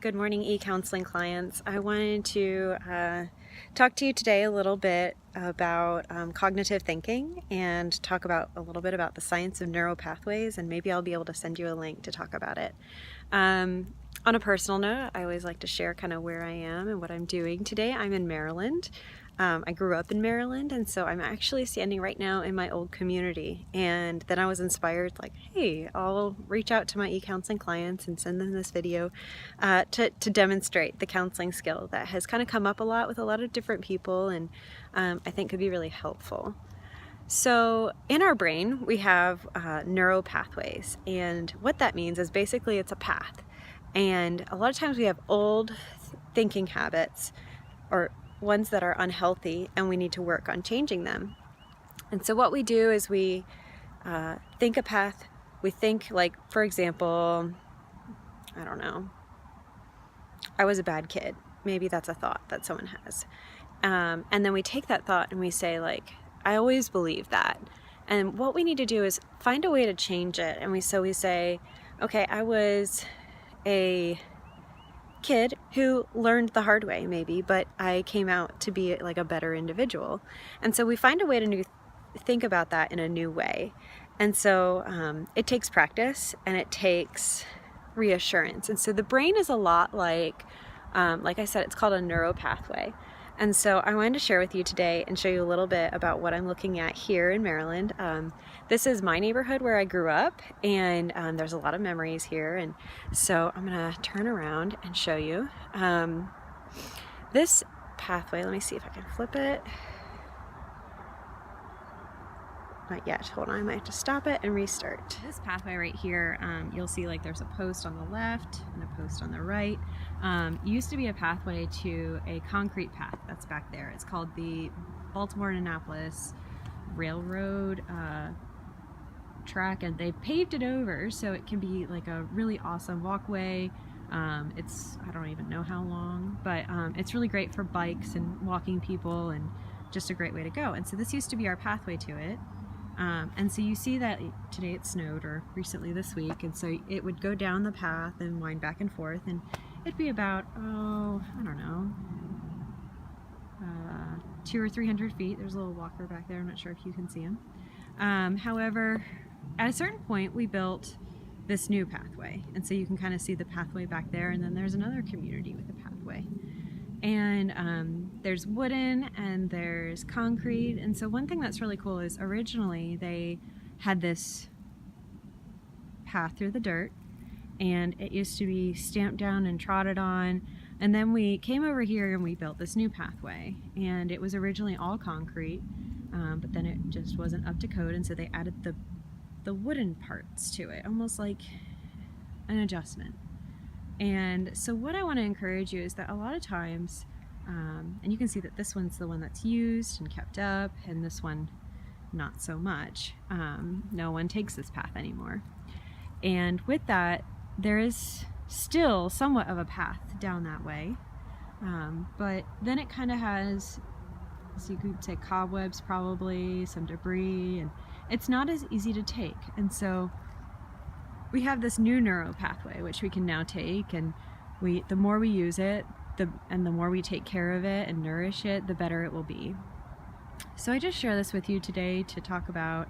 Good morning, e-counseling clients. I wanted to talk to you today a little bit about cognitive thinking and talk about a little bit about the science of neural pathways, and maybe I'll be able to send you a link to talk about it. On a personal note, I always like to share kind of where I am and what I'm doing today. I'm in Maryland. I grew up in Maryland, and so I'm actually standing right now in my old community. And then I was inspired, like, hey, I'll reach out to my e-counseling clients and send them this video to demonstrate the counseling skill that has kind of come up a lot with a lot of different people, and I think could be really helpful. So in our brain, we have neural pathways, and what that means is basically it's a path. And a lot of times we have old thinking habits or ones that are unhealthy, and we need to work on changing them. And so what we do is we think a path. We think, like, for example, I don't know, I was a bad kid. Maybe that's a thought that someone has. And then we take that thought and we say, like, I always believe that. And what we need to do is find a way to change it. And we say, okay, I was a kid who learned the hard way, maybe, but I came out to be like a better individual. And so we find a way to think about that in a new way. And so it takes practice, and it takes reassurance. And so the brain is a lot like I said, it's called a neural pathway. And so I wanted to share with you today and show you a little bit about what I'm looking at here in Maryland. This is my neighborhood where I grew up, and there's a lot of memories here. And so I'm gonna turn around and show you this pathway. Let me see if I can flip it. Not yet. Hold on, I might have to stop it and restart. This pathway right here, you'll see like there's a post on the left and a post on the right. Used to be a pathway to a concrete path that's back there. It's called the Baltimore-Annapolis Railroad track, and they paved it over so it can be like a really awesome walkway. It's, I don't even know how long, but it's really great for bikes and walking people, and just a great way to go. And so this used to be our pathway to it. And so you see that today it snowed, or recently this week, and so it would go down the path and wind back and forth, and it'd be about, I don't know, 200 or 300 feet. There's a little walker back there. I'm not sure if you can see him. However, at a certain point we built this new pathway, and so you can kind of see the pathway back there, and then there's another community with a pathway. And there's wooden and there's concrete. And so one thing that's really cool is originally they had this path through the dirt, and it used to be stamped down and trotted on. And then we came over here and we built this new pathway, and it was originally all concrete, but then it just wasn't up to code, and so they added the wooden parts to it, almost like an adjustment. And so what I want to encourage you is that a lot of times, and you can see that this one's the one that's used and kept up, and this one not so much. No one takes this path anymore. And with that, there is still somewhat of a path down that way, but then it kind of has, so you could say, cobwebs, probably some debris, and it's not as easy to take. And so we have this new neural pathway, which we can now take, and the more we use it, and the more we take care of it and nourish it, the better it will be. So I just share this with you today to talk about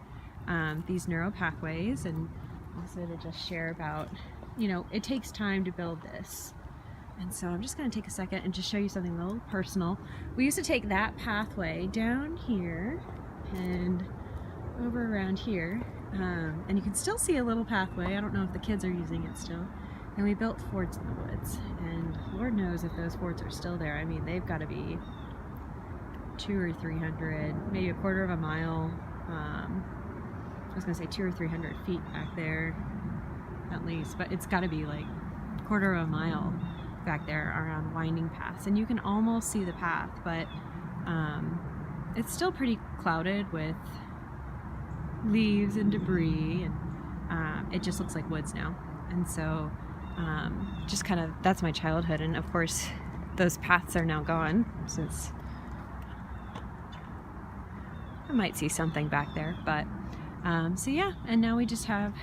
these neural pathways, and also to just share about, it takes time to build this. And so I'm just going to take a second and just show you something a little personal. We used to take that pathway down here and over around here. And you can still see a little pathway. I don't know if the kids are using it still. And we built forts in the woods, and Lord knows if those forts are still there. I mean, they've got to be 200 or 300, maybe a quarter of a mile. I was gonna say 200 or 300 feet back there at least, but it's got to be like a quarter of a mile back there around winding paths, and you can almost see the path, but it's still pretty clouded with leaves and debris, and it just looks like woods now. And so just kind of, that's my childhood, and of course those paths are now gone, since I might see something back there, but so yeah, and now we just have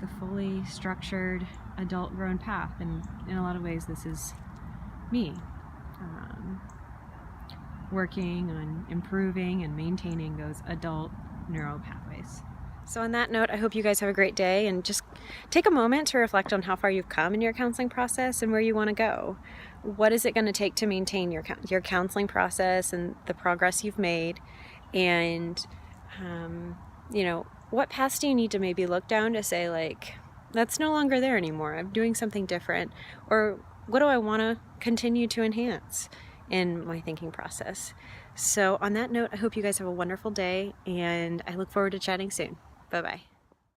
the fully structured adult grown path, and in a lot of ways this is me working on improving and maintaining those adult neural pathways. So on that note, I hope you guys have a great day, and just take a moment to reflect on how far you've come in your counseling process and where you want to go. What is it going to take to maintain your counseling process and the progress you've made? And, you know, what paths do you need to maybe look down to say, like, that's no longer there anymore, I'm doing something different? Or what do I want to continue to enhance in my thinking process? So on that note, I hope you guys have a wonderful day, and I look forward to chatting soon. Bye-bye.